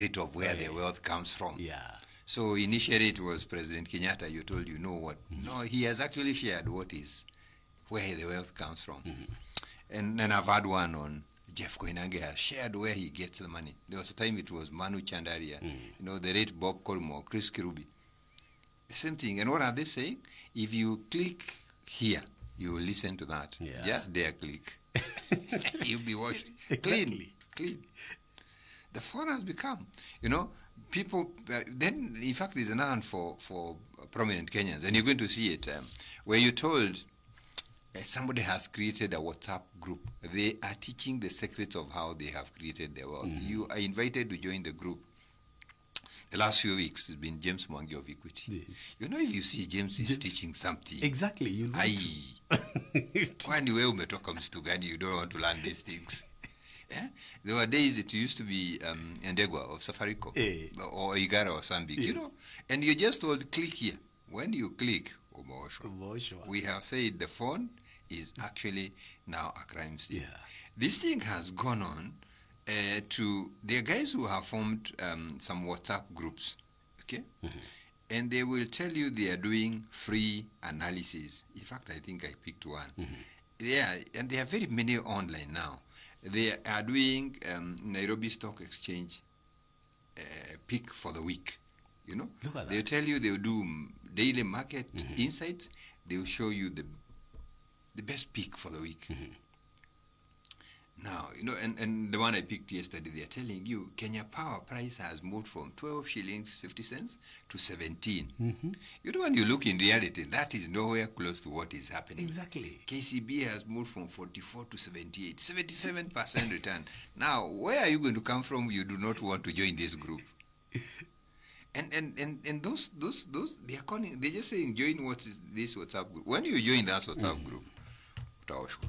rate of where the wealth comes from. Yeah. So initially it was President Kenyatta. You told you know what? No, he has actually shared where the wealth comes from. And then I've had one on Jeff Koinange has shared where he gets the money. There was a time it was Manu Chandaria, the late Bob Kormo, Chris Kirubi. Same thing. And what are they saying? If you click here, you will listen to that. Yeah. Just there click. You'll be washed. Exactly. Clean. The phone has become, people, then in fact there's another one for prominent Kenyans, and you're going to see it, where you're told somebody has created a WhatsApp group. They are teaching the secrets of how they have created their wealth. You are invited to join the group. The last few weeks, it's been James Mwangi of Equity. Yes. If you see James is teaching something. Exactly. You know. Kwani wewe umetoka msitu gani? You don't want to learn these things. Yeah? There were days it used to be Ndegwa of Safaricom or Igara or Sambik, and you just told click here. When you click, we have said the phone is actually now a crime scene. Yeah. This thing has gone on to the guys who have formed some WhatsApp groups, okay? And they will tell you they are doing free analysis. In fact, I think I picked one. Yeah, and there are very many online now. They are doing Nairobi Stock Exchange pick for the week. Look at They'll that. tell you they'll do daily market insights. They'll show you the best pick for the week. Now, and the one I picked yesterday, they're telling you Kenya power price has moved from 12 shillings 50 cents to 17. When you look in reality, that is nowhere close to what is happening. Exactly. KCB has moved from 44 to 78, 77% return. Now, where are you going to come from? You do not want to join this group. And those they are calling, they're just saying join this WhatsApp group. When you join that WhatsApp group,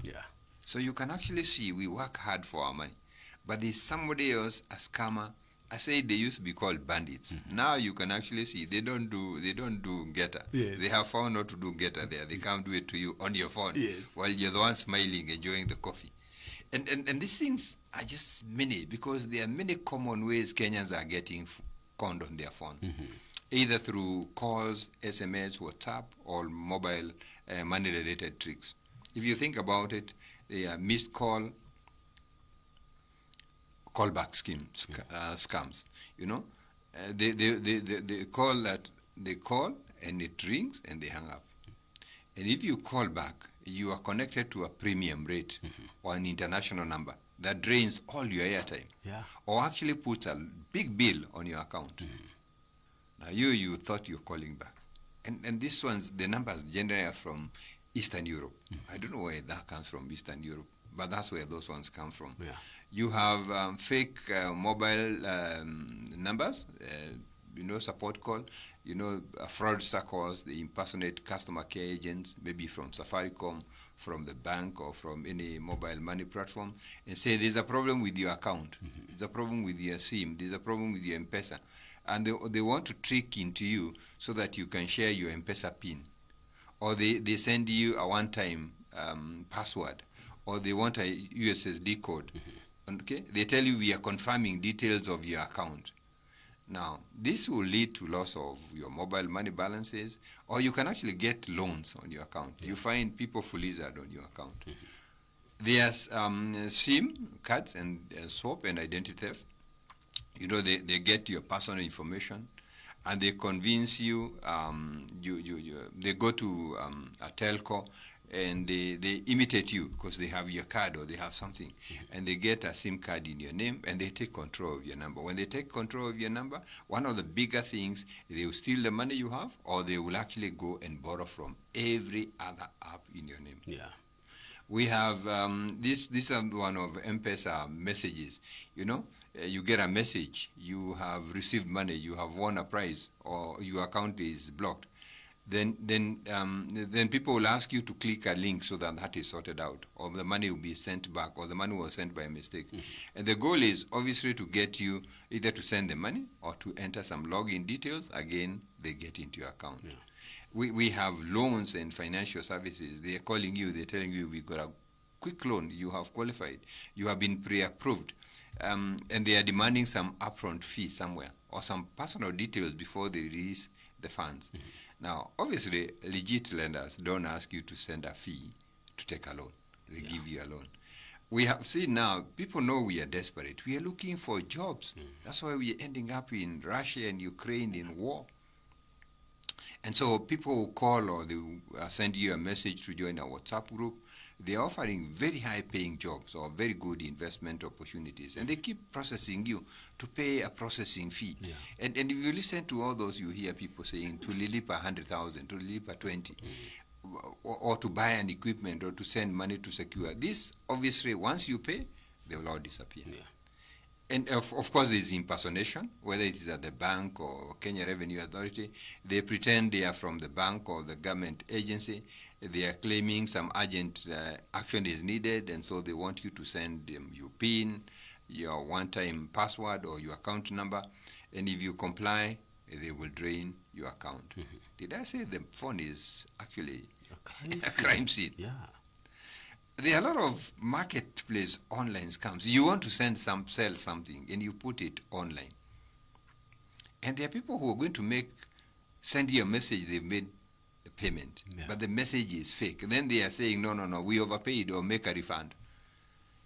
Yeah. so you can actually see we work hard for our money. But there's somebody else, a scammer. I said they used to be called bandits. Now you can actually see they don't do getter. Yes. They have found not to do getter there. They can't do it to you on your phone while you're the one smiling, enjoying the coffee. And these things are just many, because there are many common ways Kenyans are getting conned on their phone. Either through calls, SMS, WhatsApp, or mobile money-related tricks. If you think about it, they are missed callback schemes, scams. They call and it rings and they hang up. And if you call back, you are connected to a premium rate or an international number that drains all your airtime, or actually puts a big bill on your account. Now you thought you're calling back, and these ones, the numbers generally are from Eastern Europe. I don't know where that comes from, Eastern Europe, but that's where those ones come from. You have fake mobile numbers, support call, fraudster calls. They impersonate customer care agents, maybe from Safaricom, from the bank, or from any mobile money platform, and say there's a problem with your account, there's a problem with your SIM, there's a problem with your M-Pesa, and they want to trick into you so that you can share your M-Pesa PIN, or they send you a one-time password, or they want a USSD code. Okay, they tell you we are confirming details of your account. Now, this will lead to loss of your mobile money balances, or you can actually get loans on your account. You find people full lizard on your account. There's SIM cards and swap and identity theft. They get your personal information, and they convince you, they go to a telco, and they imitate you because they have your card or they have something, and they get a SIM card in your name, and they take control of your number. When they take control of your number, one of the bigger things, they will steal the money you have, or they will actually go and borrow from every other app in your name. We have this is one of M-Pesa messages. You get a message, you have received money, you have won a prize, or your account is blocked. Then people will ask you to click a link so that is sorted out, or the money will be sent back, or the money was sent by mistake. And the goal is obviously to get you either to send the money or to enter some login details. Again, they get into your account. We have loans and financial services. They are calling you, they're telling you we got a quick loan, you have qualified, you have been pre-approved. and they are demanding some upfront fee somewhere or some personal details before they release the funds. Now, obviously, legit lenders don't ask you to send a fee to take a loan. They give you a loan. We have seen now, people know we are desperate. We are looking for jobs. That's why we are ending up in Russia and Ukraine in war. And so people will call or they will send you a message to join a WhatsApp group. They're offering very high-paying jobs or very good investment opportunities, and they keep processing you to pay a processing fee. Yeah. And if you listen to all those, you hear people saying to Lilipa 100,000, to Lilipa 20, or to buy an equipment or to send money to secure. This, obviously, once you pay, they will all disappear. Yeah. And of course, it's impersonation, whether it is at the bank or Kenya Revenue Authority. They pretend they are from the bank or the government agency. They are claiming some urgent action is needed, and so they want you to send them your PIN, your one-time password, or your account number. And if you comply, they will drain your account. Did I say the phone is actually a crime scene? Yeah. There are a lot of marketplace online scams. You want to sell something, and you put it online. And there are people who are going to send you a message they've made a payment, but the message is fake. And then they are saying, no, we overpaid, or make a refund.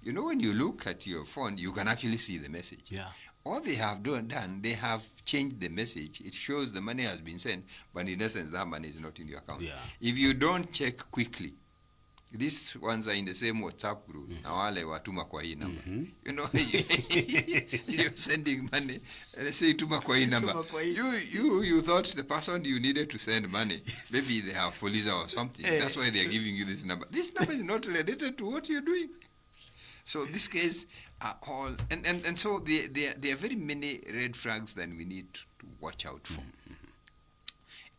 You know, when you look at your phone, you can actually see the message. Yeah. All they have done, they have changed the message. It shows the money has been sent, but in essence, that money is not in your account. Yeah. If you don't check quickly, these ones are in the same WhatsApp group. Na wale watuma kwa hii number. You know, you're sending money, and they say tuma kwa hii number. You thought the person you needed to send money, maybe they have Fuliza or something. That's why they are giving you this number. This number is not related to what you're doing. So this case are all, and so there are very many red flags that we need to watch out for.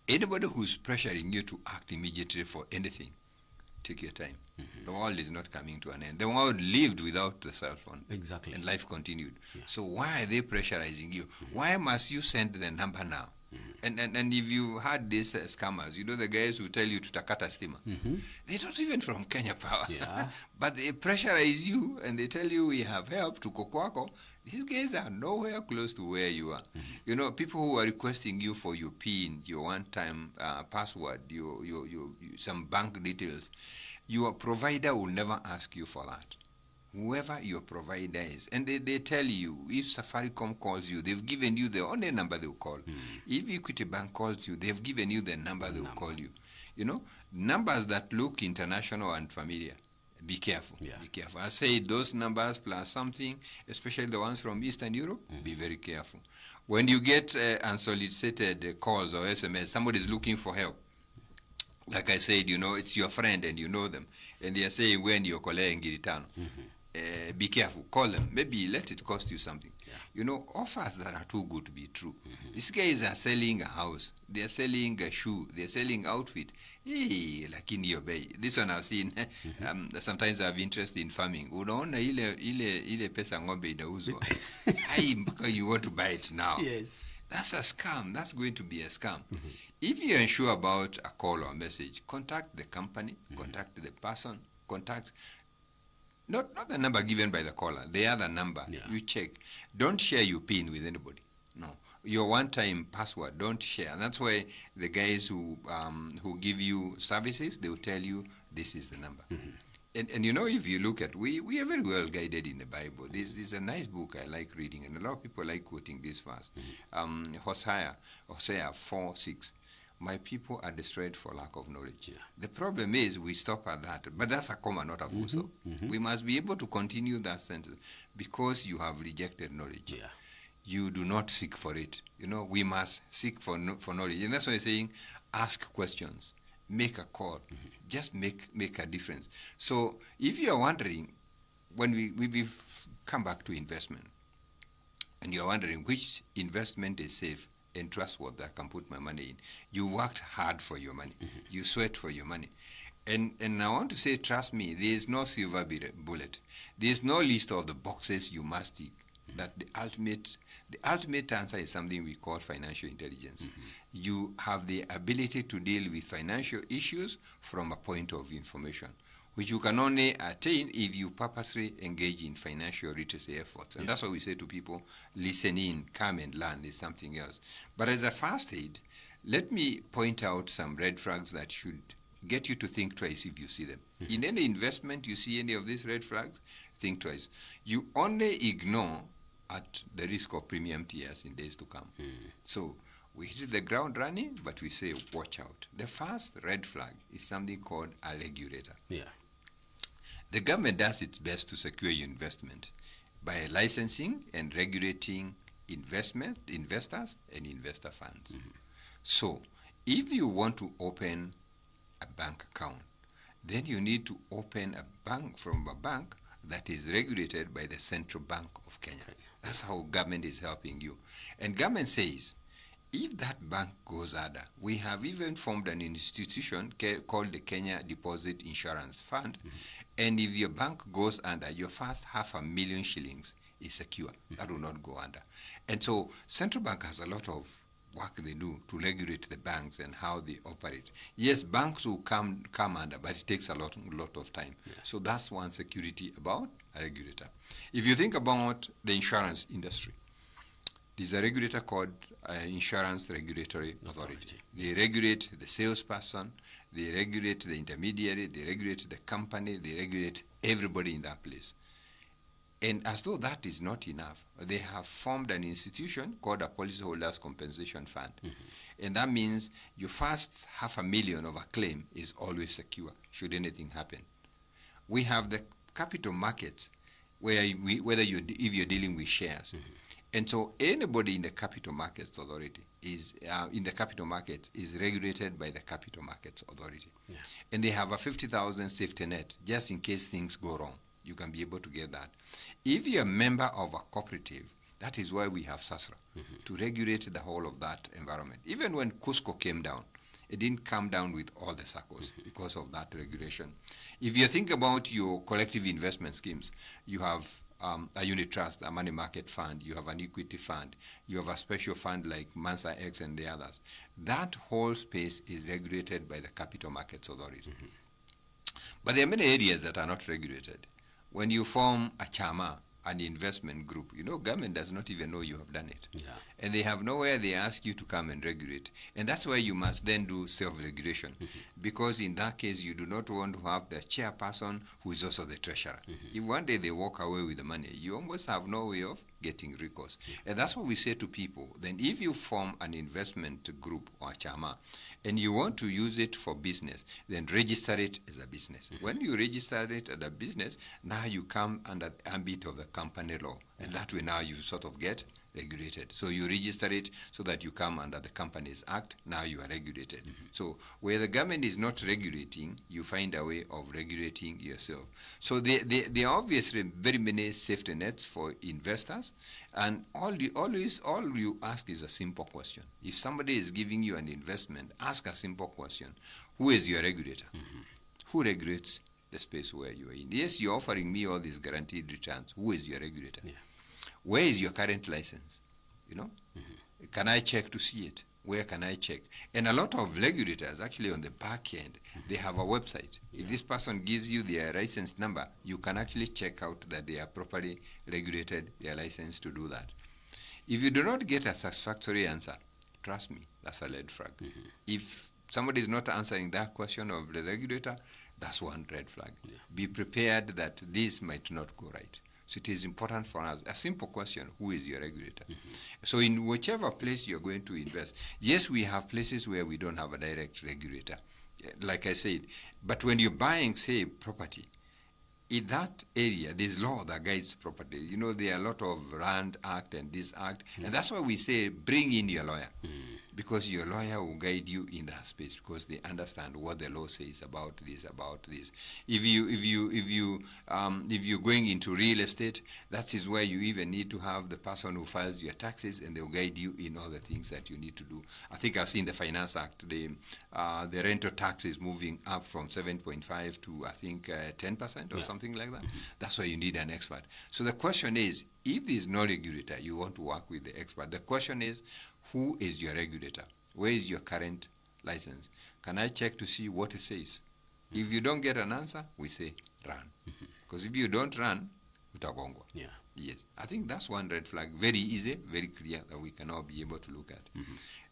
Anybody who's pressuring you to act immediately for anything, take your time. The world is not coming to an end. The world lived without the cell phone. Exactly. And life continued. Yeah. So why are they pressurizing you? Why must you send the number now? And if you had these scammers, you know, the guys who tell you to takata stima, they're not even from Kenya Power. Yeah. But they pressurize you and they tell you we have help to Kokwako. These guys are nowhere close to where you are. You know, people who are requesting you for your PIN, your one-time password, your some bank details, your provider will never ask you for that. Whoever your provider is. And they tell you, if Safaricom calls you, they've given you the only number they will call. If Equity Bank calls you, they've given you the number they will call you. You know, numbers that look international and familiar. Be careful. Yeah. Be careful. I say those numbers plus something, especially the ones from Eastern Europe, be very careful. When you get unsolicited calls or SMS, somebody's looking for help. Like I said, you know, it's your friend and you know them. And they are saying, when you're calling Ngiri, be careful. Call them. Maybe let it cost you something. Yeah. You know, offers that are too good to be true. These guys are selling a house. They are selling a shoe. They are selling outfit. Hey, like in your bay. This one I've seen. Sometimes I have interest in farming. Unaona ile pesa ng'ombe inauzwa. Hey, mpaka you want to buy it now. Yes. That's a scam. That's going to be a scam. If you're unsure about a call or a message, contact the company, contact the person, contact not the number given by the caller, the other number. Yeah. You check. Don't share your PIN with anybody. No. Your one-time password, don't share. And that's why the guys who give you services, they will tell you this is the number. And you know, if you look at, we are very well guided in the Bible. This is a nice book I like reading, and a lot of people like quoting this verse. Hosea 4:6. My people are destroyed for lack of knowledge. Yeah. The problem is we stop at that, but that's a comma, not a full stop. We must be able to continue that sentence because you have rejected knowledge. Yeah. You do not seek for it. You know, we must seek for knowledge. And that's why I'm saying, ask questions, make a call, just make a difference. So if you're wondering, when we've come back to investment, and you're wondering which investment is safe and trustworthy I can put my money in, you worked hard for your money. You sweat for your money. And I want to say, trust me, there is no silver bullet. There is no list of the boxes you must tick. That the ultimate answer is something we call financial intelligence. You have the ability to deal with financial issues from a point of information. which you can only attain if you purposely engage in financial literacy efforts. And that's why we say to people, listen in, come and learn is something else. But as a first aid, let me point out some red flags that should get you to think twice if you see them. In any investment, you see any of these red flags, think twice. You only ignore at the risk of premium tears in days to come. So we hit the ground running, but we say, watch out. The first red flag is something called a regulator. Yeah. The government does its best to secure your investment by licensing and regulating investors and investor funds. So if you want to open a bank account, then you need to open a bank from a bank that is regulated by the Central Bank of Kenya. That's how government is helping you. And government says, if that bank goes under, we have even formed an institution called the Kenya Deposit Insurance Fund, and if your bank goes under, your first 500,000 shillings is secure. That will not go under. And so Central Bank has a lot of work they do to regulate the banks and how they operate. Yes, banks will come under, but it takes a lot of time. Yeah. So that's one security about a regulator. If you think about the insurance industry, there's a regulator called Insurance Regulatory Authority. They regulate the salesperson, they regulate the intermediary, they regulate the company, they regulate everybody in that place. And as though that is not enough, they have formed an institution called a Policyholders Compensation Fund. And that means your first 500,000 of a claim is always secure, should anything happen. We have the capital markets, where if you're dealing with shares. And so anybody in the Capital Markets Authority is regulated by the Capital Markets Authority. Yeah. And they have a 50,000 safety net just in case things go wrong. You can be able to get that. If you're a member of a cooperative, that is why we have SASRA, to regulate the whole of that environment. Even when Cusco came down, it didn't come down with all the circles because of that regulation. If you think about your collective investment schemes, you have a unit trust, a money market fund, you have an equity fund, you have a special fund like Mansa X and the others. That whole space is regulated by the Capital Markets Authority. But there are many areas that are not regulated. When you form a chama, an investment group, government does not even know you have done it. Yeah. And they have nowhere they ask you to come and regulate. And that's why you must then do self-regulation. Because in that case, you do not want to have the chairperson who is also the treasurer. If one day they walk away with the money, you almost have no way of getting recourse. And that's what we say to people. Then if you form an investment group or a chama, and you want to use it for business, then register it as a business. When you register it as a business, now you come under the ambit of the company law. And that way now you sort of get regulated. So you register it so that you come under the Companies Act. Now you are regulated. So where the government is not regulating, you find a way of regulating yourself. So there are obviously very many safety nets for investors. And all you ask is a simple question. If somebody is giving you an investment, ask a simple question. Who is your regulator? Who regulates the space where you are in? Yes, you're offering me all these guaranteed returns. Who is your regulator? Yeah. Where is your current license? Can I check to see it? Where can I check? And a lot of regulators, actually on the back end, they have a website. If this person gives you their license number, you can actually check out that they are properly regulated, their license to do that. If you do not get a satisfactory answer, trust me, that's a red flag. If somebody is not answering that question of the regulator, that's one red flag. Yeah. Be prepared that this might not go right. So it is important for us. A simple question, who is your regulator? So in whichever place you're going to invest, yes, we have places where we don't have a direct regulator, like I said. But when you're buying, say, property, in that area, there's law that guides property. There are a lot of Land Act and this Act. And that's why we say, bring in your lawyer. Because your lawyer will guide you in that space because they understand what the law says about this. If you're going into real estate, that is where you even need to have the person who files your taxes, and they'll guide you in all the things that you need to do. I think I've seen the Finance Act. The rental tax is moving up from 7.5 to I think 10% or something like that. That's why you need an expert. So the question is, if there's no regulator, you want to work with the expert. The question is, who is your regulator? Where is your current license? Can I check to see what it says? If you don't get an answer, we say run. Because if you don't run, utagongwa. Yeah. Yes, I think that's one red flag. Very easy, very clear that we can all be able to look at.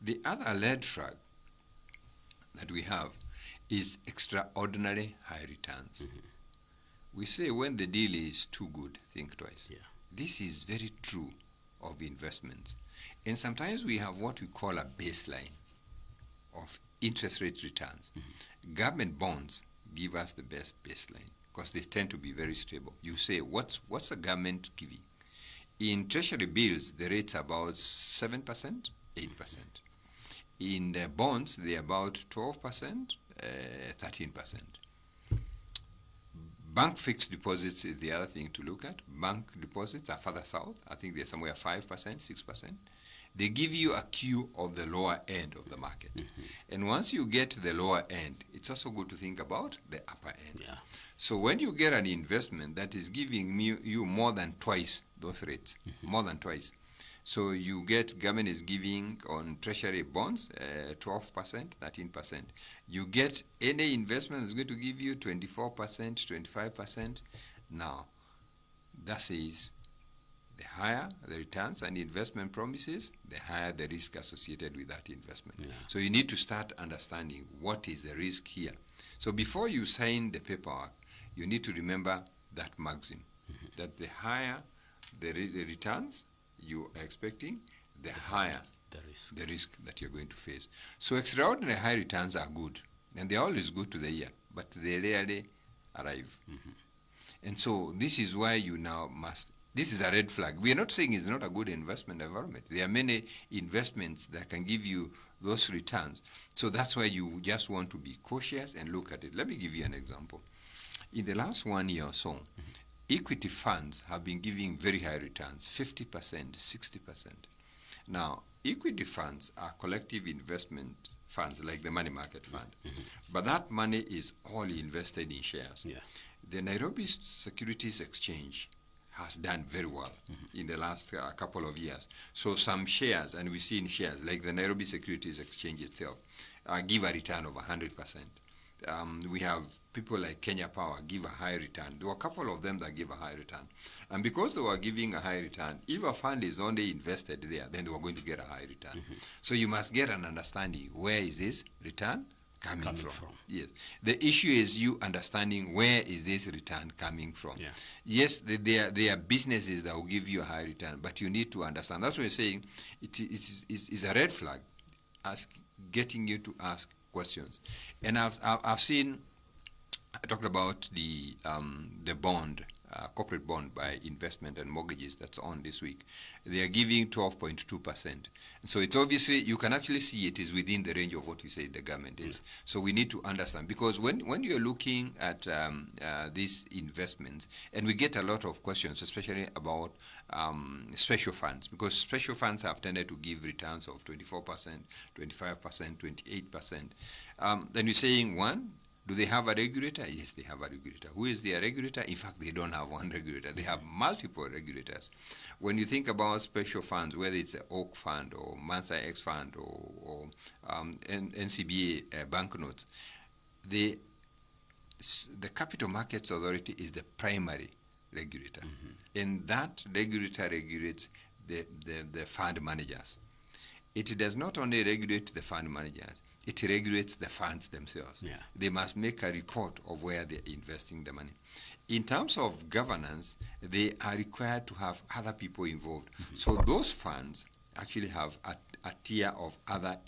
The other red flag that we have is extraordinary high returns. We say when the deal is too good, think twice. Yeah. This is very true of investments. And sometimes we have what we call a baseline of interest rate returns. Government bonds give us the best baseline because they tend to be very stable. You say, what's the government giving? In treasury bills, the rate's about 7%, 8%. In the bonds, they're about 12%, 13%. Bank fixed deposits is the other thing to look at. Bank deposits are further south. I think they're somewhere 5%, 6%. They give you a cue of the lower end of the market. And once you get to the lower end, it's also good to think about the upper end. Yeah. So when you get an investment that is giving you more than twice those rates, more than twice. So you get, government is giving on treasury bonds 12%, 13%. You get any investment that's going to give you 24%, 25%. Now, that says the higher the returns and investment promises, the higher the risk associated with that investment. Yeah. So you need to start understanding what is the risk here. So before you sign the paperwork, you need to remember that maxim, that the higher the returns you are expecting, the higher the risk that you're going to face. So extraordinary high returns are good, and they're always good to the year, but they rarely arrive. And so this is why you now must, this is a red flag. We are not saying it's not a good investment environment. There are many investments that can give you those returns. So that's why you just want to be cautious and look at it. Let me give you an example. In the last 1 year or so, equity funds have been giving very high returns, 50%, 60%. Now, equity funds are collective investment funds like the money market fund, but that money is all invested in shares. Yeah. The Nairobi Securities Exchange has done very well in the last couple of years. So some shares, and we see in shares like the Nairobi Securities Exchange itself, give a return of 100%. We have people like Kenya Power give a high return. There were a couple of them that give a high return. And because they were giving a high return, if a fund is only invested there, then they were going to get a high return. So you must get an understanding, where is this return coming from? Yes. The issue is you understanding where is this return coming from. Yeah. Yes, there are businesses that will give you a high return, but you need to understand. That's what we're saying. It's a red flag, getting you to ask questions. And I've seen, I talked about the bond, corporate bond by investment and mortgages that's on this week. They are giving 12.2%. And so it's obviously, you can actually see it is within the range of what we say the government is. So we need to understand, because when you're looking at these investments, and we get a lot of questions, especially about special funds, because special funds have tended to give returns of 24%, 25%, 28%. Then you're saying, one, do they have a regulator? Yes, they have a regulator. Who is their regulator? In fact, they don't have one regulator. They have multiple regulators. When you think about special funds, whether it's an Oak Fund or Mansa X Fund or NCBA banknotes, the Capital Markets Authority is the primary regulator. And that regulator regulates the fund managers. It does not only regulate the fund managers, it regulates the funds themselves. Yeah. They must make a report of where they're investing the money. In terms of governance, they are required to have other people involved. So those funds actually have a tier of other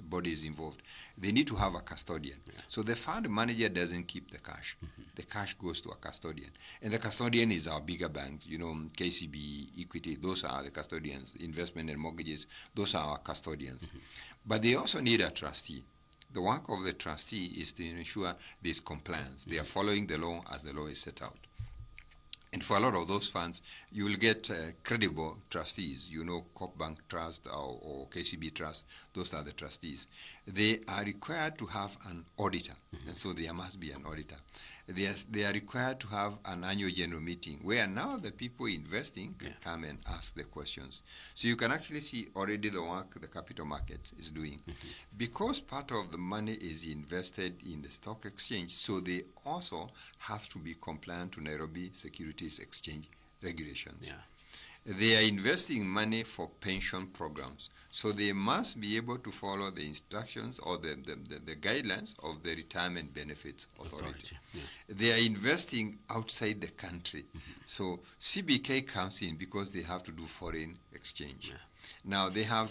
bodies involved. They need to have a custodian. Yeah. So the fund manager doesn't keep the cash. The cash goes to a custodian. And the custodian is our bigger banks, KCB, Equity, those are the custodians. Investment and mortgages, those are our custodians. But they also need a trustee. The work of the trustee is to ensure there's compliance. They are following the law as the law is set out. And for a lot of those funds, you will get credible trustees. Coop Bank Trust or KCB Trust, those are the trustees. They are required to have an auditor, and so there must be an auditor. They are required to have an annual general meeting where now the people investing can come and ask the questions. So you can actually see already the work the capital market is doing. Because part of the money is invested in the stock exchange, so they also have to be compliant to Nairobi Securities Exchange regulations. They are investing money for pension programs, so they must be able to follow the instructions or the guidelines of the Retirement Benefits Authority. They are investing outside the country, so CBK comes in because they have to do foreign exchange. Now they are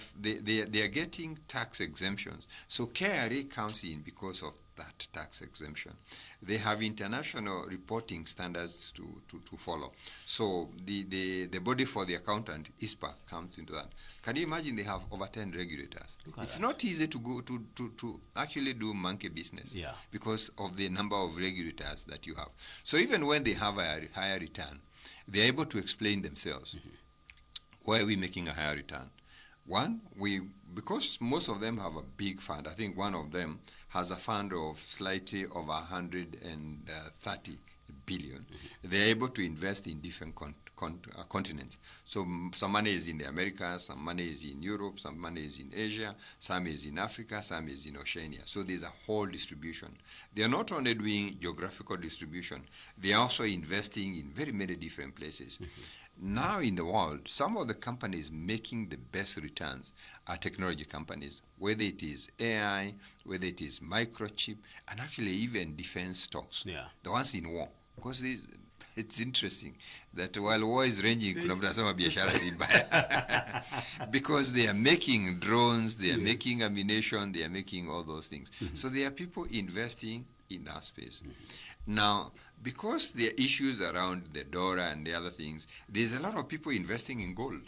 getting tax exemptions, so KRA comes in because of that tax exemption. They have international reporting standards to follow. So the body for the accountant, ISPA, comes into that. Can you imagine they have over 10 regulators? It's not easy to go to actually do monkey business because of the number of regulators that you have. So even when they have a higher return, they're able to explain themselves. Why are we making a higher return? One, because most of them have a big fund. I think one of them has a fund of slightly over 130 billion. They're able to invest in different continents. So some money is in the Americas, some money is in Europe, some money is in Asia, some is in Africa, some is in Oceania. So there's a whole distribution. They are not only doing geographical distribution, they are also investing in very many different places. Now in the world, some of the companies making the best returns are technology companies, whether it is AI, whether it is microchip, and actually even defense stocks, the ones in war. Because it's interesting that while war is raging, because they are making drones, they are making ammunition, they are making all those things. So there are people investing in that space. Now, because there are issues around the DORA and the other things, there's a lot of people investing in gold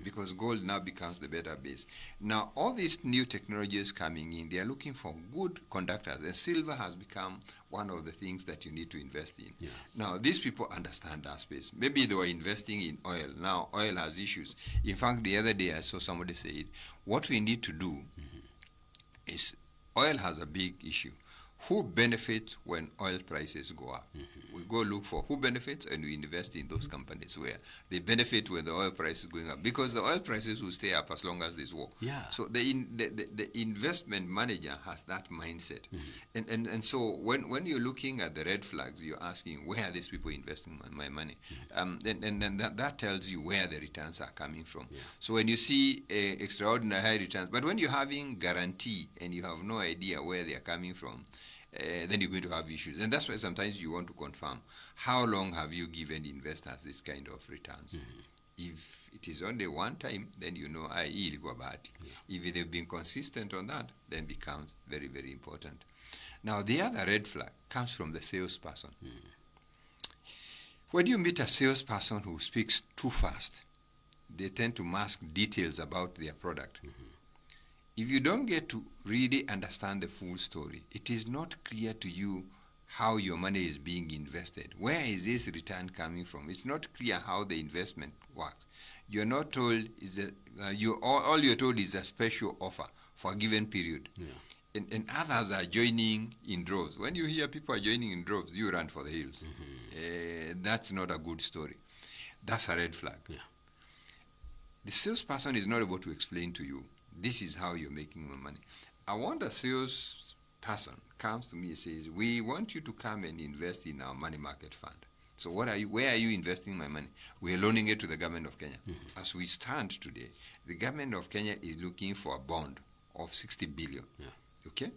because gold now becomes the better base. Now, all these new technologies coming in, they are looking for good conductors, and silver has become one of the things that you need to invest in. Now, these people understand that space. Maybe they were investing in oil. Now, oil has issues. In fact, the other day I saw somebody say, what we need to do is oil has a big issue. Who benefits when oil prices go up? We go look for who benefits and we invest in those companies where they benefit when the oil price is going up, because the oil prices will stay up as long as there's war. So the investment manager has that mindset. And so when you're looking at the red flags, you're asking, where are these people investing my money? And that tells you where the returns are coming from. So when you see extraordinary high returns, but when you're having guarantee and you have no idea where they are coming from, then you're going to have issues. And that's why sometimes you want to confirm, how long have you given investors this kind of returns? If it is only one time, then you know, if they've been consistent on that, then becomes very, very important. Now, the other red flag comes from the salesperson. When you meet a salesperson who speaks too fast, they tend to mask details about their product. If you don't get to really understand the full story, it is not clear to you how your money is being invested. Where is this return coming from? It's not clear how the investment works. You're not told, all you're told is a special offer for a given period. And others are joining in droves. When you hear people are joining in droves, you run for the hills. That's not a good story. That's a red flag. The salesperson is not able to explain to you, this is how you're making money. I want a salesperson comes to me and says, we want you to come and invest in our money market fund. So where are you investing my money? We're loaning it to the government of Kenya. As we stand today, the government of Kenya is looking for a bond of 60 billion. Okay?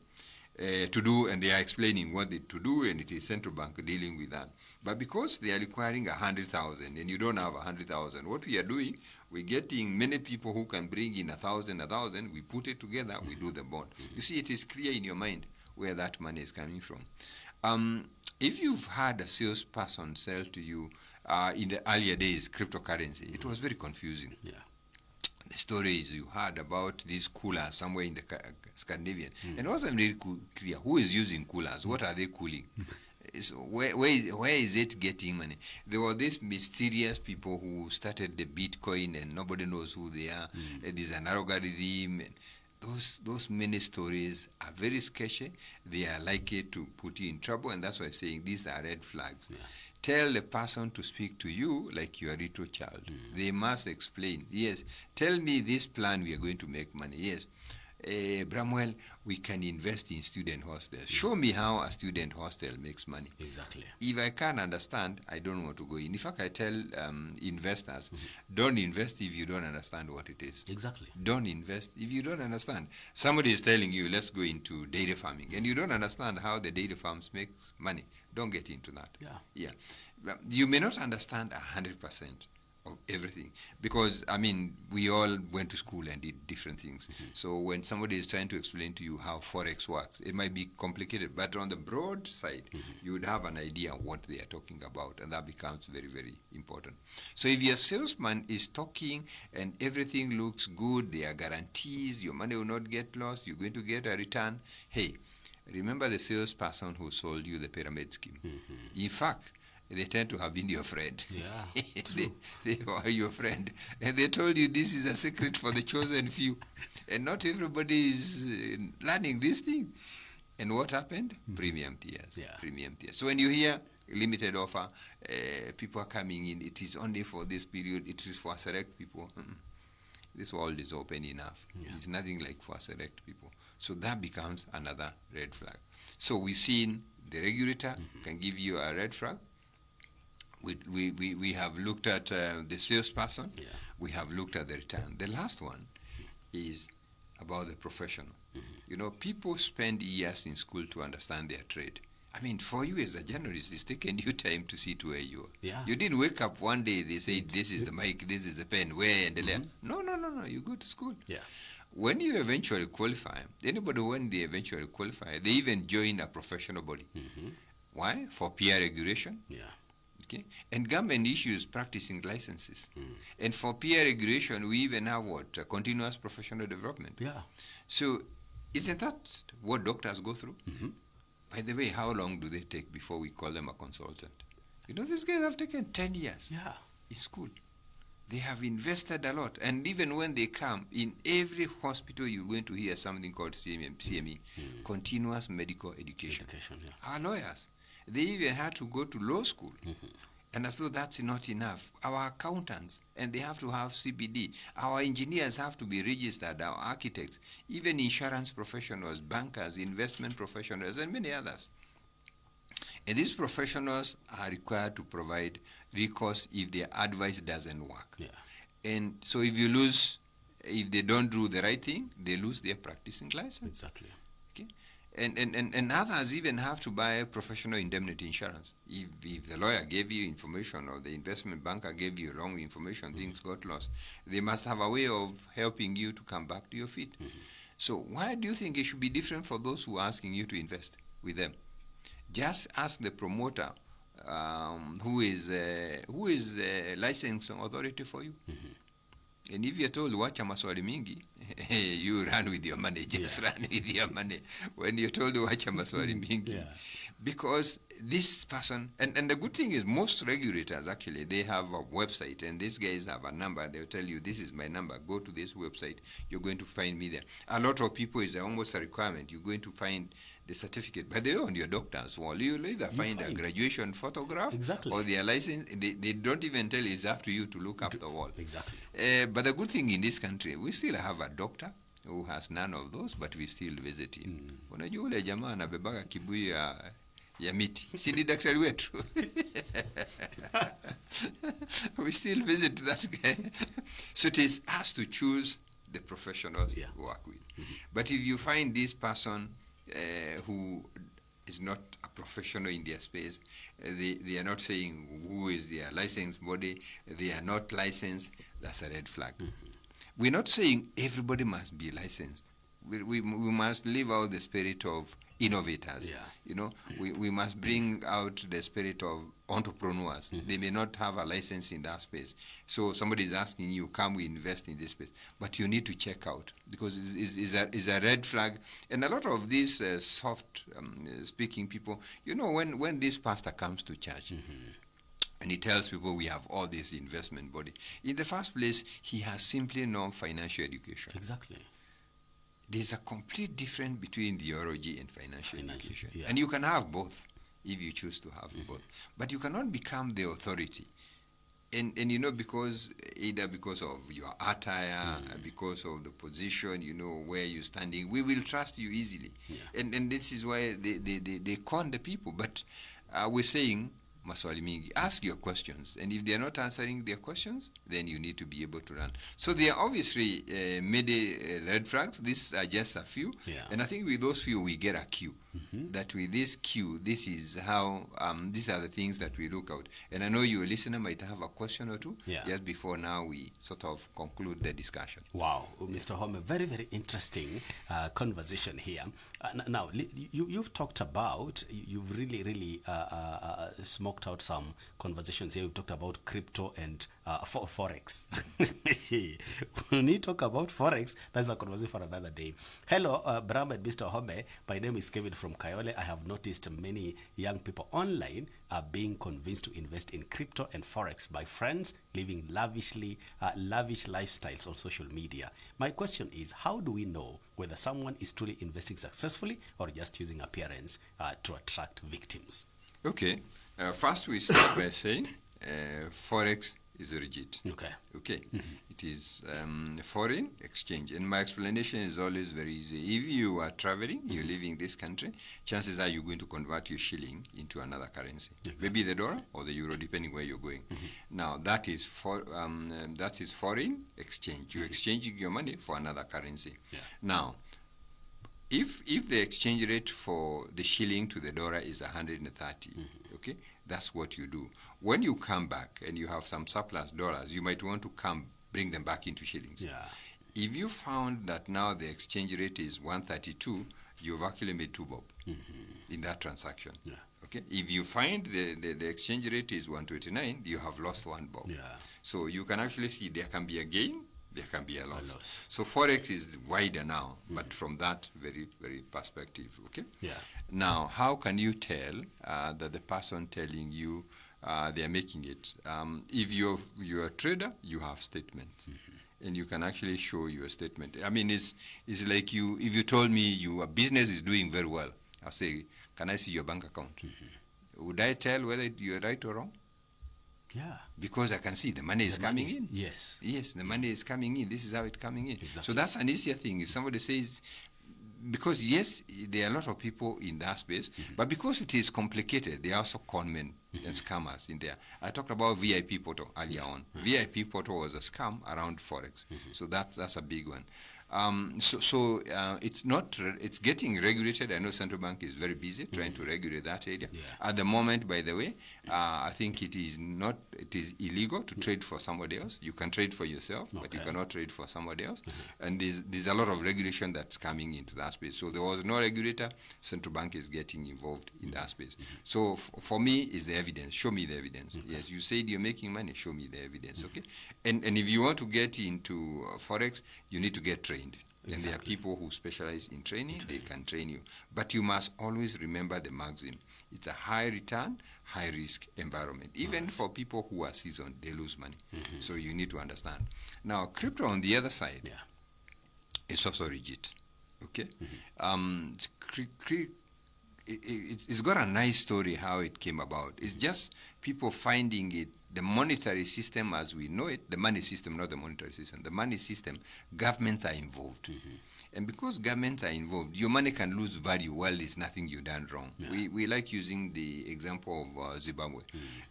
To do, and they are explaining what to do, and it is central bank dealing with that. But because they are requiring 100,000 and you don't have 100,000, what we are doing, we're getting many people who can bring in 1,000, we put it together, we do the bond. You see, it is clear in your mind where that money is coming from. If you've had a salesperson sell to you in the earlier days cryptocurrency, it was very confusing. The stories you heard about these coolers somewhere in the Scandinavian, and it wasn't really clear who is using coolers, what are they cooling? where is it getting money? There were these mysterious people who started the Bitcoin and nobody knows who they are. There's an algorithm. And those many stories are very sketchy. They are likely to put you in trouble, and that's why I'm saying these are red flags. Yeah. Tell the person to speak to you like you are a little child. They must explain. Yes, tell me this plan we are going to make money. Yes. Bramwell, we can invest in student hostels. Show me how a student hostel makes money. Exactly. If I can't understand, I don't want to go in. In fact, I tell investors, don't invest if you don't understand what it is. Exactly. Don't invest if you don't understand. Somebody is telling you, let's go into dairy farming, and you don't understand how the dairy farms make money. Don't get into that. Yeah. You may not understand 100% of everything, because we all went to school and did different things. So when somebody is trying to explain to you how forex works, it might be complicated, but on the broad side, you would have an idea what they are talking about, and that becomes very, very important. So if your salesman is talking and everything looks good, there are guarantees, your money will not get lost, you're going to get a return, hey, remember the salesperson who sold you the pyramid scheme. In fact, they tend to have been your friend. Yeah, they were your friend. And they told you this is a secret for the chosen few. And not everybody is learning this thing. And what happened? Premium tiers. Yeah. Premium tiers. So when you hear limited offer, people are coming in, it is only for this period, it is for select people. This world is open enough. Yeah. It's nothing like for select people. So that becomes another red flag. So we've seen the regulator can give you a red flag. We have looked at the salesperson. Yeah. We have looked at the return. The last one is about the professional. People spend years in school to understand their trade. For you as a journalist, it's taken you time to see to where you are. Yeah. You didn't wake up one day, they say, this is the mic, this is the pen, where and the layer. No. You go to school. Yeah. When you eventually qualify, when they eventually qualify, they even join a professional body. Why? For peer regulation. Yeah. Okay. And government issues practicing licenses. And for peer regulation, we even have continuous professional development. Yeah. So isn't that what doctors go through? By the way, how long do they take before we call them a consultant? These guys have taken 10 years in school. They have invested a lot. And even when they come, in every hospital you're going to hear something called CME, continuous medical education. Our lawyers, they even had to go to law school. And as though that's not enough, our accountants, and they have to have CPD. Our engineers have to be registered, our architects, even insurance professionals, bankers, investment professionals, and many others. And these professionals are required to provide recourse if their advice doesn't work. Yeah. And so if they don't do the right thing, they lose their practicing license. Exactly. Okay. And others even have to buy professional indemnity insurance. If the lawyer gave you information or the investment banker gave you wrong information, things got lost, they must have a way of helping you to come back to your feet. So why do you think it should be different for those who are asking you to invest with them? Just ask the promoter who is the licensing authority for you. And if you're told, wacha maswali mingi, you run with your money, just run with your money. When you're told, wacha maswali mingi. Because this person, and the good thing is most regulators actually, they have a website, and these guys have a number. They'll tell you, this is my number, go to this website, you're going to find me there. A lot of people, is almost a requirement, you're going to find the certificate. But they're on your doctor's wall. You'll either find a graduation photograph or their license. They don't even tell you, it's up to you to look up the wall. Exactly. But the good thing in this country, we still have a doctor who has none of those, but we still visit him. Unajua ule jamaa anabebaga kibuyu ya miti. Si ni daktari wetu. We still visit that guy. So it is us to choose the professionals we work with. But if you find this person who is not a professional in their space, they are not saying who is their licensed body, they are not licensed, that's a red flag. We're not saying everybody must be licensed. We must live out the spirit of innovators. Yeah. You know, we must bring out the spirit of entrepreneurs. They may not have a license in that space. So somebody is asking you, can we invest in this space? But you need to check out, because it's a red flag. And a lot of these soft speaking people, you know, when this pastor comes to church, and he tells people we have all this investment body, in the first place, he has simply no financial education. Exactly. There's a complete difference between theology and financial education. Yeah. And you can have both if you choose to have both. But you cannot become the authority. And you know, because of your attire, because of the position, you know, where you're standing, we will trust you easily. Yeah. And this is why they con the people. But we're saying, maswali mingi, ask your questions, and if they are not answering their questions, then you need to be able to run. So there are obviously many red flags. These are just a few, and I think with those few we get a cue. That with this cue, this is how these are the things that we look out. And I know your listener might have a question or two just before now we sort of conclude the discussion. Wow, Mr. Wahome, very, very interesting conversation here. Now, you've talked about, you've really smoked out some conversations here. We've talked about crypto and Forex. When you talk about Forex, that's a conversation for another day. Hello, Bram and Mr. Wahome. My name is Kevin from Kayole. I have noticed many young people online are being convinced to invest in crypto and Forex by friends living lavish lifestyles on social media. My question is, how do we know whether someone is truly investing successfully or just using appearance to attract victims? Okay. First, we start by saying Forex is rigid. Okay. It is foreign exchange, and my explanation is always very easy. If you are traveling, you're leaving this country, chances are you're going to convert your shilling into another currency, maybe the dollar or the euro, depending where you're going. Now that is foreign exchange. You're exchanging your money for another currency. Now, if the exchange rate for the shilling to the dollar is 130, okay, that's what you do. When you come back and you have some surplus dollars, you might want to bring them back into shillings. If you found that now the exchange rate is 132, you've actually made 2 bob in that transaction. Okay. If you find the exchange rate is 129, you have lost 1 bob. So you can actually see there can be a gain, there can be a loss. So Forex is wider now, but from that very, very perspective, okay? Now, how can you tell that the person telling you they are making it? If you're a trader, you have statements. And you can actually show your statement. I mean, it's like if you told me your business is doing very well, I'll say, can I see your bank account? Would I tell whether you're right or wrong? Because I can see the money is coming in. Yes, the money is coming in. This is how it's coming in. So that's an easier thing. If somebody says, because yes, there are a lot of people in that space, but because it is complicated, there are also conmen and scammers in there. I talked about VIP Portal earlier on. VIP Portal was a scam around Forex. So that's a big one. It's getting regulated. I know Central Bank is very busy trying to regulate that area. At the moment, by the way, I think it is illegal to trade for somebody else. You can trade for yourself, but you cannot trade for somebody else. And there's a lot of regulation that's coming into that space. So there was no regulator. Central Bank is getting involved in that space. So for me, is the evidence. Show me the evidence. Yes, you said you're making money. Show me the evidence. Okay. And if you want to get into Forex, you need to get trained. And there are people who specialize in training, they can train you. But you must always remember the maxim. It's a high return, high risk environment. Even for people who are seasoned, they lose money. So you need to understand. Now, crypto on the other side is also rigid. Okay? It's got a nice story how it came about. It's just people finding it, the monetary system as we know it, the money system, not the monetary system, the money system, governments are involved. And because governments are involved, your money can lose value while there's nothing you've done wrong. We like using the example of Zimbabwe,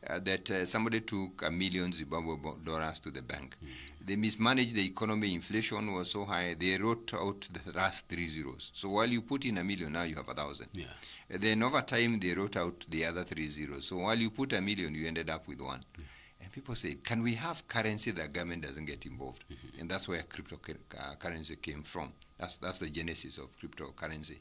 that somebody took $1 million Zimbabwe dollars to the bank. They mismanaged the economy, inflation was so high, they wrote out the last 3 zeros. So while you put in $1 million, now you have 1,000. Then over time, they wrote out the other 3 zeros. So while you put $1 million, you ended up with 1. And people say, can we have currency that government doesn't get involved? And that's where cryptocurrency came from. That's the genesis of cryptocurrency.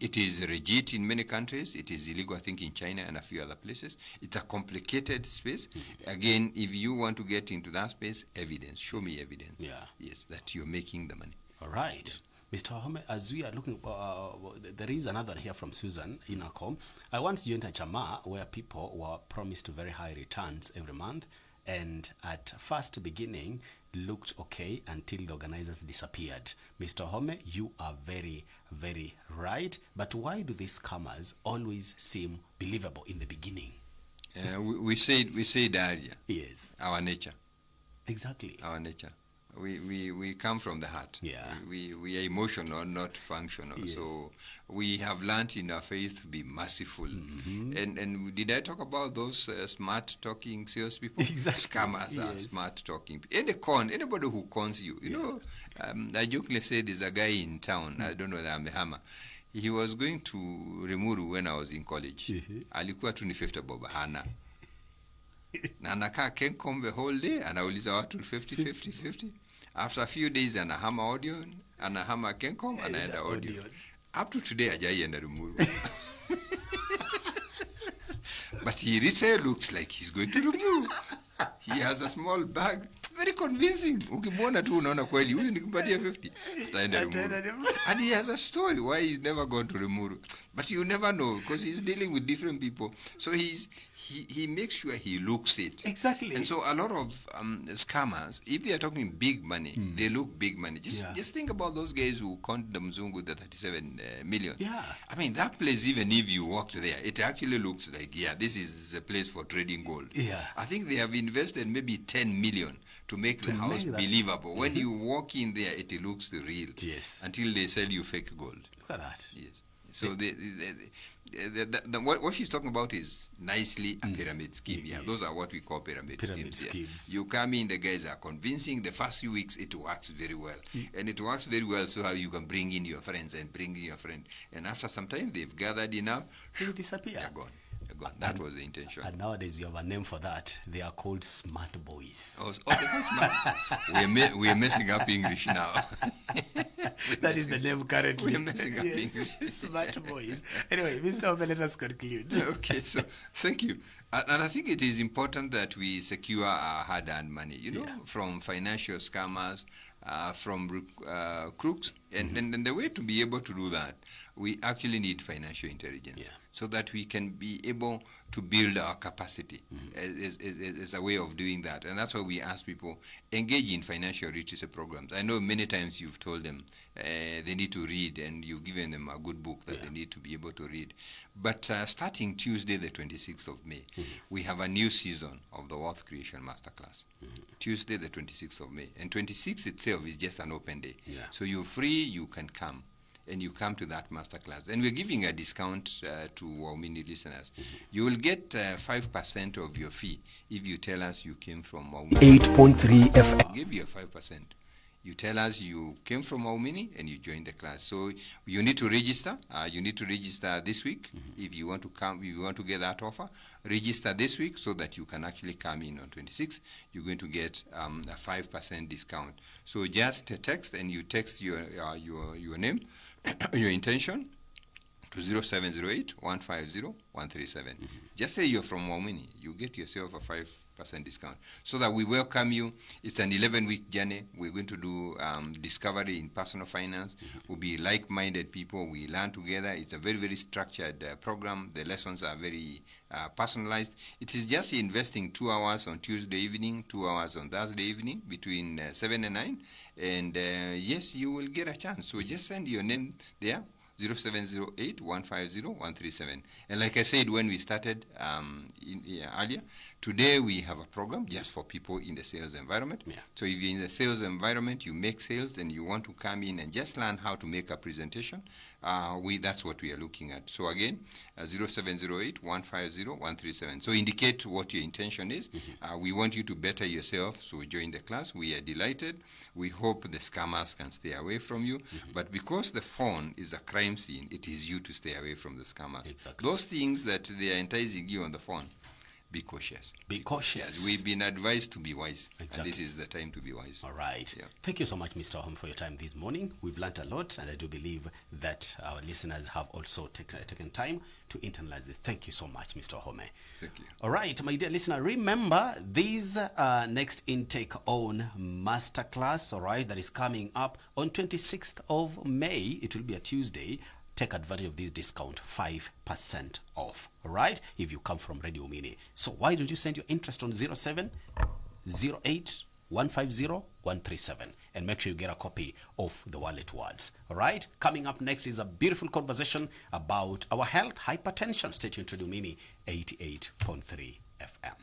It is legit in many countries. It is illegal, I think, in China and a few other places. It's a complicated space. Again, if you want to get into that space, evidence. Show me evidence. Yeah. Yes, that you're making the money. All right. Mr. Wahome, as we are looking, there is another here from Susan Inako. I once joined a chama where people were promised very high returns every month, and at first beginning looked okay until the organizers disappeared. Mr. Wahome, you are very, very right. But why do these scammers always seem believable in the beginning? We said earlier. Yes. Our nature. Exactly. Our nature. We come from the heart. Yeah. We are emotional, not functional. Yes. So we have learned in our faith to be merciful. And did I talk about those smart talking salespeople? Exactly. Scammers are smart talking. Anybody who cons you, you know, I jokingly said there's a guy in town, I don't know that I'm a hammer. He was going to Rimuru when I was in college. Alikuwa tu ni 50 bob hana. Na anakaa Kencom the whole day, anauliza watu 50. After a few days anahama audio, anahama Kencom, anaenda audio. Up to today hajaienda Rimuru. But he really looks like he's going to Rimuru. He has a small bag, very convincing. Ukimwona tu unaona kweli huyu nikimpatia 50 ataenda Rimuru. And he has a story why he's never gone to Rimuru. But you never know because he's dealing with different people. So he makes sure he looks it. Exactly. And so a lot of scammers, if they are talking big money, they look big money. Just think about those guys who conned the Mzungu the 37 million. Yeah. I mean, that place, even if you walked there, it actually looks like, yeah, this is a place for trading gold. Yeah. I think they have invested maybe 10 million to make the house believable. When you walk in there, it looks real. Yes. Until they sell you fake gold. Look at that. Yes. So what she's talking about is nicely a pyramid scheme. Yeah, those are what we call pyramid schemes. Yeah. You come in, the guys are convincing. The first few weeks, it works very well. And it works very well so how you can bring in your friends and bring in your friend. And after some time, they've gathered enough. They disappear. They're gone. That was the intention. And nowadays we have a name for that. They are called smart boys. Oh, they're not smart. We're messing up English now. That is the name currently. We're messing up English. Smart boys. Anyway, Mr. Obe, let us conclude. Okay, so thank you. And I think it is important that we secure our hard-earned money, you know, from financial scammers, from crooks. And the way to be able to do that, we actually need financial intelligence so that we can be able to build our capacity as a way of doing that. And that's why we ask people, engage in financial literacy programs. I know many times you've told them they need to read, and you've given them a good book that they need to be able to read. But starting Tuesday, the 26th of May, we have a new season of the Wealth Creation Masterclass. Tuesday, the 26th of May. And 26 itself is just an open day. So you're free, you can come. And you come to that masterclass. And we're giving a discount to Wahomini listeners. You will get 5% of your fee if you tell us you came from Wahomini. 8.3 FM. We'll give you a 5%. You tell us you came from Wahomini and you joined the class. So you need to register. You need to register this week if you want to come. If you want to get that offer, register this week so that you can actually come in on 26. You're going to get a 5% discount. So just text, and you text your name, your intention to 0708-150-137. Just say you're from Wahomini. You get yourself a 5% discount so that we welcome you. It's an 11-week journey. We're going to do discovery in personal finance. We'll be like-minded people. We learn together. It's a very, very structured program. The lessons are very personalized. It is just investing 2 hours on Tuesday evening, 2 hours on Thursday evening between 7 and 9. And yes, you will get a chance. So just send your name there. 0708-150-137. And like I said when we started earlier, today we have a program just for people in the sales environment. So if you're in the sales environment, you make sales, and you want to come in and just learn how to make a presentation, that's what we are looking at. So again, 0708-150-137. So indicate what your intention is. We want you to better yourself, so join the class. We are delighted. We hope the scammers can stay away from you. But because the phone is a crime scene, it is you to stay away from the scammers. Those things that they are enticing you on the phone, be cautious. Be cautious. Yes, we've been advised to be wise, Exactly. and this is the time to be wise. All right. Yeah. Thank you so much, Mr. Wahome, for your time this morning. We've learned a lot, and I do believe that our listeners have also taken time to internalize this. Thank you so much, Mr. Wahome. Thank you. All right, my dear listener, remember this next intake on masterclass, all right, that is coming up on 26th of May. It will be a Tuesday. Take advantage of this discount, 5% off, all right, if you come from Radio Mini. So why don't you send your interest on 0708150137 and make sure you get a copy of the wallet words, all right? Coming up next is a beautiful conversation about our health, hypertension. Stay tuned to Radio Mini 88.3 FM.